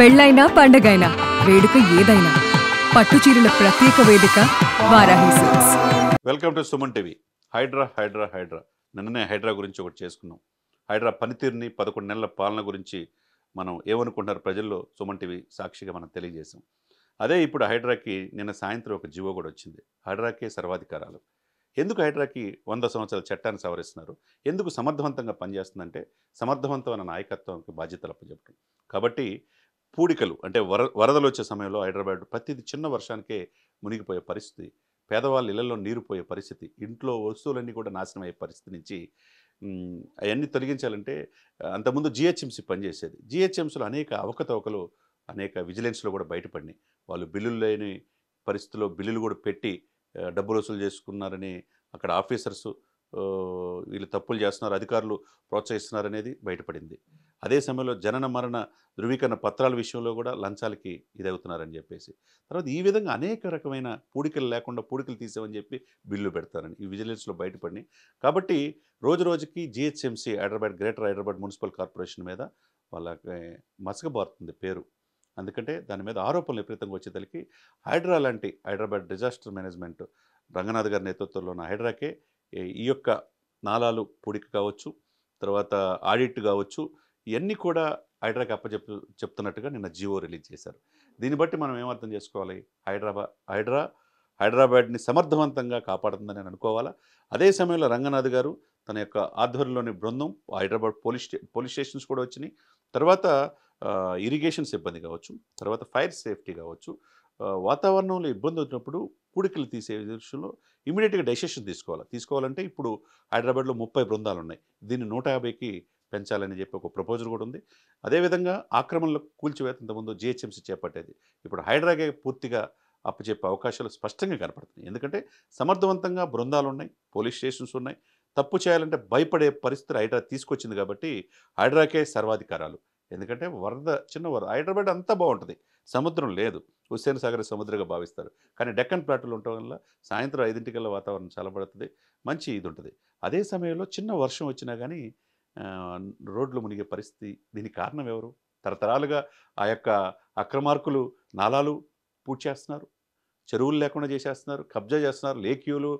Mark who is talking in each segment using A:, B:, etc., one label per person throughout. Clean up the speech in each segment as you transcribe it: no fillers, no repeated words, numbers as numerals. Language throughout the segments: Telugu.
A: పెళ్ళైనా పండగైనా వేడుక ఏదైనా పట్టుచీరల ప్రత్యేక వేదిక Varahi silks.
B: Welcome to Suman TV. Hydraa Hydraa Hydraa నిన్ననే హైడ్రా గురించి ఒకటి చేసుకున్నాం. హైడ్రా పనితీరుని 11 నెలల పాలన గురించి మనం ఏమనుకుంటున్నారు ప్రజల్లో సుమన్ టీవీ సాక్షిగా మనం తెలియజేసాం. అదే ఇప్పుడు హైడ్రాకి నిన్న సాయంత్రం ఒక జీవో కూడా వచ్చింది. హైడ్రాకే సర్వాధికారాలు. ఎందుకు హైడ్రాకి 100 సంవత్సరాల చట్టాన్ని సవరిస్తున్నారు? ఎందుకు సమర్థవంతంగా పనిచేస్తుందంటే సమర్థవంతమైన నాయకత్వానికి బాధ్యతలు అప్పచెప్పడం. కాబట్టి పూడికలు అంటే వరదలు వచ్చే సమయంలో హైదరాబాద్ ప్రతిదీ చిన్న వర్షానికే మునిగిపోయే పరిస్థితి, పేదవాళ్ళ ఇళ్లలో నీరు పోయే పరిస్థితి, ఇంట్లో వస్తువులన్నీ కూడా నాశనం అయ్యే పరిస్థితి నుంచి అవన్నీ తొలగించాలంటే అంతకుముందు జిహెచ్ఎంసీ పనిచేసేది. జిహెచ్ఎంసీలో అనేక అవకతవకలు అనేక విజిలెన్స్లో కూడా బయటపడినాయి. వాళ్ళు బిల్లులు లేని పరిస్థితుల్లో బిల్లులు కూడా పెట్టి డబ్బులు వసూలు చేసుకున్నారని అక్కడ ఆఫీసర్స్ వీళ్ళు తప్పులు చేస్తున్నారు, అధికారులు ప్రోత్సహిస్తున్నారనేది బయటపడింది. అదే సమయంలో జనన మరణ ధృవీకరణ పత్రాల విషయంలో కూడా లంచాలకి ఇదవుతున్నారని చెప్పేసి, తర్వాత ఈ విధంగా అనేక రకమైన పూడికలు లేకుండా పూడికలు తీసామని చెప్పి బిల్లు పెడతారని ఈ విజిలెన్స్లో బయటపడి, కాబట్టి రోజు రోజుకి GHMC Hyderabad greater Hyderabad municipal corporation మీద వాళ్ళకి మసకబారుతుంది పేరు. అందుకంటే దాని మీద ఆరోపణలు విపరీతంగా వచ్చేసరికి హైడ్రా లాంటి హైదరాబాద్ డిజాస్టర్ మేనేజ్మెంట్ రంగనాథ్ గారి నేతృత్వంలో ఉన్న హైడ్రాకే ఈ యొక్క నాలాలు పూడిక కావచ్చు, తర్వాత ఆడిట్ కావచ్చు, ఇవన్నీ కూడా హైడ్రాకి చెప్తున్నట్టుగా నిన్న జియో రిలీజ్ చేశారు. దీన్ని బట్టి మనం ఏమర్థం చేసుకోవాలి? హైదరాబాద్ని సమర్థవంతంగా కాపాడుతుందని నేను అనుకోవాలా. అదే సమయంలో రంగనాథ్ గారు తన యొక్క ఆధ్వర్యంలోని బృందం హైదరాబాద్ పోలీస్ స్టేషన్స్ కూడా వచ్చినాయి. తర్వాత ఇరిగేషన్ సిబ్బంది కావచ్చు, తర్వాత ఫైర్ సేఫ్టీ కావచ్చు, వాతావరణంలో ఇబ్బంది వచ్చినప్పుడు పూడికలు తీసే విషయంలో ఇమీడియట్గా డెసిషన్ తీసుకోవాలంటే ఇప్పుడు హైదరాబాద్లో 30 బృందాలు ఉన్నాయి. దీన్ని 150కి పెంచాలని చెప్పి ఒక ప్రపోజల్ కూడా ఉంది. అదేవిధంగా ఆక్రమణలో కూల్చివేత ఇంతకుముందు జిహెచ్ఎంసీ చేపట్టేది, ఇప్పుడు హైడ్రాగే పూర్తిగా అప్పచెప్పే అవకాశాలు స్పష్టంగా కనపడుతున్నాయి. ఎందుకంటే సమర్థవంతంగా బృందాలు ఉన్నాయి, పోలీస్ స్టేషన్స్ ఉన్నాయి. తప్పు చేయాలంటే భయపడే పరిస్థితి హైడ్రా తీసుకొచ్చింది కాబట్టి హైడ్రాకే సర్వాధికారాలు. ఎందుకంటే చిన్న వరద హైదరాబాద్ అంతా బాగుంటుంది, సముద్రం లేదు, హుస్సేన్ సాగర్ సముద్రంగా భావిస్తారు. కానీ డెక్కన్ ప్లాట్లు ఉండటం వల్ల సాయంత్రం 5ంటికల్లా వాతావరణం చల్లబడుతుంది, మంచి ఇది ఉంటుంది. అదే సమయంలో చిన్న వర్షం వచ్చినా కానీ రోడ్లు మునిగే పరిస్థితి. దీనికి కారణం ఎవరు? తరతరాలుగా ఆ యొక్క అక్రమార్కులు నాలాలు పూడ్చి చేస్తున్నారు, చెరువులు లేకుండా చేసేస్తున్నారు, కబ్జా చేస్తున్నారు, లేక్ యూలు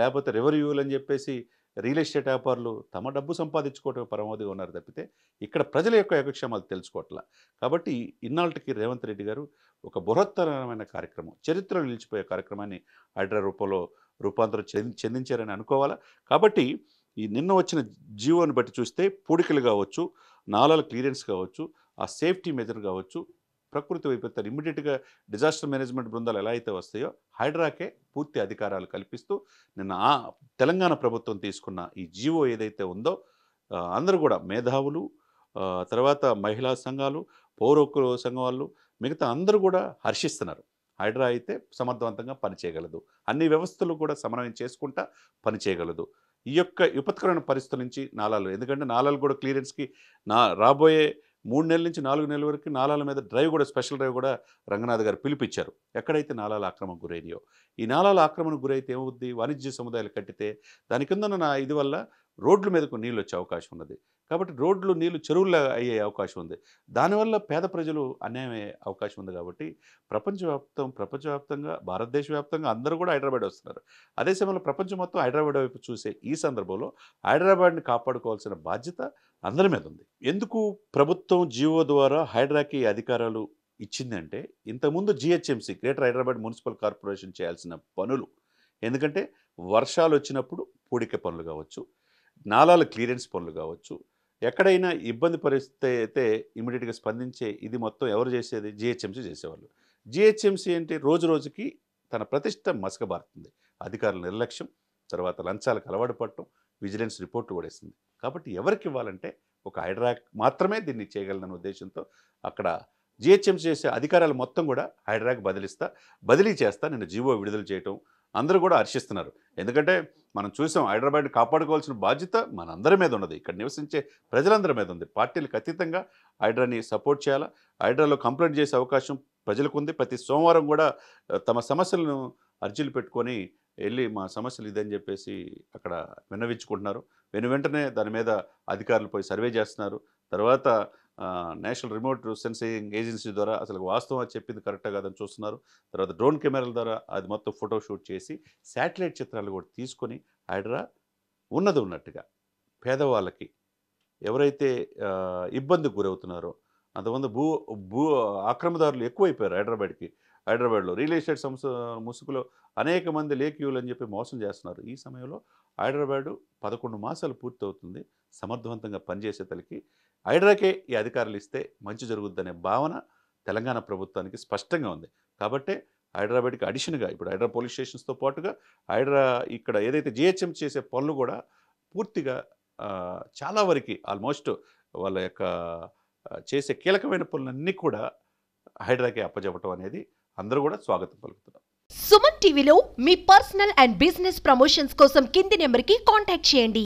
B: లేకపోతే రివర్ యూలు అని చెప్పేసి రియల్ ఎస్టేట్ వ్యాపారులు తమ డబ్బు సంపాదించుకోవటం పరమావధిగా ఉన్నారు తప్పితే ఇక్కడ ప్రజల యొక్క యోగక్షేమాలు తెలుసుకోవట్లా. కాబట్టి ఇన్నాళ్ళకి రేవంత్ రెడ్డి గారు ఒక బృహత్తరమైన కార్యక్రమం, చరిత్రలో నిలిచిపోయే కార్యక్రమాన్ని హైడ్రా రూపంలో రూపాంతరం చెందించారని అనుకోవాలా. కాబట్టి ఈ నిన్న వచ్చిన జీవోని బట్టి చూస్తే పూడికలు కావచ్చు, నాలాల క్లియరెన్స్ కావచ్చు, ఆ సేఫ్టీ మెజర్ కావచ్చు, ప్రకృతి వైపరీత్యాలు ఇమ్మీడియట్గా డిజాస్టర్ మేనేజ్మెంట్ బృందాలు ఎలా అయితే వస్తాయో హైడ్రాకే పూర్తి అధికారాలు కల్పిస్తూ నిన్న తెలంగాణ ప్రభుత్వం తీసుకున్న ఈ జీవో ఏదైతే ఉందో అందరూ కూడా మేధావులు, తర్వాత మహిళా సంఘాలు, పౌర సంఘం వాళ్ళు, మిగతా అందరూ కూడా హర్షిస్తున్నారు. హైడ్రా అయితే సమర్థవంతంగా పనిచేయగలదు, అన్ని వ్యవస్థలు కూడా సమన్వయం చేసుకుంటా పనిచేయగలదు. ఈ యొక్క విపత్కరమైన పరిస్థితుల నుంచి నాలాలు, ఎందుకంటే నాలాలు కూడా క్లియరెన్స్కి రాబోయే 3 నెలల నుంచి 4 నెలల వరకు నాలాల మీద స్పెషల్ డ్రైవ్ కూడా రంగనాథ్ గారు పిలిపించారు. ఎక్కడైతే నాలాల ఆక్రమణకు గురైనయో, ఈ నాలాల ఆక్రమణకు గురైతే ఏమవుద్ది? వాణిజ్య సముదాయాలు కట్టితే దాని కింద ఇది వల్ల రోడ్ల మీదకు నీళ్ళు వచ్చే అవకాశం ఉన్నది. కాబట్టి రోడ్లు నీళ్లు చెరువుల్లో అయ్యే అవకాశం ఉంది. దానివల్ల పేద ప్రజలు అన్యాయం అయ్యే అవకాశం ఉంది. కాబట్టి ప్రపంచవ్యాప్తంగా భారతదేశ వ్యాప్తంగా అందరూ కూడా హైదరాబాద్ వస్తున్నారు. అదే సమయంలో ప్రపంచం మొత్తం హైదరాబాద్ వైపు చూసే ఈ సందర్భంలో హైదరాబాద్ని కాపాడుకోవాల్సిన బాధ్యత అందరి మీద ఉంది. ఎందుకు ప్రభుత్వం జీవో ద్వారా హైడ్రాకి అధికారాలు ఇచ్చిందంటే, ఇంతకుముందు GHMC greater Hyderabad municipal corporation చేయాల్సిన పనులు, ఎందుకంటే వర్షాలు వచ్చినప్పుడు పూడిక పనులు కావచ్చు, నాలాల క్లియరెన్స్ పనులు కావచ్చు, ఎక్కడైనా ఇబ్బంది పరిస్థితి అయితే ఇమీడియట్గా స్పందించే ఇది మొత్తం ఎవరు చేసేది? జిహెచ్ఎంసీ చేసేవాళ్ళు. జిహెచ్ఎంసీ అంటే రోజు రోజుకి తన ప్రతిష్ట మసకబారుతుంది. అధికారుల నిర్లక్ష్యం, తర్వాత లంచాలకు అలవాటు పడటం, విజిలెన్స్ రిపోర్టు కూడా ఇస్తుంది. కాబట్టి ఎవరికి ఇవ్వాలంటే ఒక హైడ్రా మాత్రమే దీన్ని చేయగలదన్న ఉద్దేశంతో అక్కడ జిహెచ్ఎంసీ చేసే అధికారాలు మొత్తం కూడా హైడ్రాకి బదిలీ చేస్తా నిన్న జీవో విడుదల చేయటం అందరూ కూడా హర్షిస్తున్నారు. ఎందుకంటే మనం చూసాం, హైదరాబాద్ని కాపాడుకోవాల్సిన బాధ్యత మనందరి మీద ఉన్నది, ఇక్కడ నివసించే ప్రజలందరి మీద ఉంది. పార్టీలకు అతీతంగా హైడ్రాని సపోర్ట్ చేయాలా, హైడ్రాలో కంప్లైంట్ చేసే అవకాశం ప్రజలకు ఉంది. ప్రతి సోమవారం కూడా తమ సమస్యలను అర్జీలు పెట్టుకొని వెళ్ళి మా సమస్యలు ఇదని చెప్పేసి అక్కడ విన్నవించుకుంటున్నారు. వెంటనే దాని మీద అధికారులు పోయి సర్వే చేస్తున్నారు. తర్వాత నేషనల్ రిమోట్ సెన్సింగ్ ఏజెన్సీ ద్వారా అసలు వాస్తవం అది చెప్పింది కరెక్టా కాదని చూస్తున్నారు. తర్వాత డ్రోన్ కెమెరాల ద్వారా అది మొత్తం ఫోటో షూట్ చేసి శాటిలైట్ చిత్రాలు కూడా తీసుకొని హైడ్రా ఉన్నది ఉన్నట్టుగా పేదవాళ్ళకి ఎవరైతే ఇబ్బందికి గురవుతున్నారో అంతమంది భూ ఆక్రమదారులు ఎక్కువైపోయారు హైదరాబాద్లో రియల్ ఎస్టేట్ సంస్థ ముసుగులో అనేక మంది లేక్యూలు అని చెప్పి మోసం చేస్తున్నారు. ఈ సమయంలో హైదరాబాదు 11 మాసాలు పూర్తవుతుంది సమర్థవంతంగా పనిచేసే తలకి. హైడ్రాకే ఈ అధికారులు ఇస్తే మంచి జరుగుద్దనే భావన తెలంగాణ ప్రభుత్వానికి స్పష్టంగా ఉంది. కాబట్టే హైదరాబాద్కి అడిషన్గా ఇప్పుడు హైడ్రా పోలీస్ స్టేషన్స్తో పాటుగా హైడ్రా ఇక్కడ ఏదైతే జిహెచ్ఎం చేసే పనులు కూడా పూర్తిగా చాలా వరకు ఆల్మోస్ట్ వాళ్ళ యొక్క చేసే కీలకమైన పనులన్నీ కూడా హైడ్రాకే అప్పచెప్పటం అనేది అందరూ కూడా స్వాగతం పలుకుతున్నారు.
C: సుమన్ టీవీలో మీ పర్సనల్ అండ్ బిజినెస్ ప్రమోషన్స్ కోసం కింది నెంబర్కి కాంటాక్ట్ చేయండి.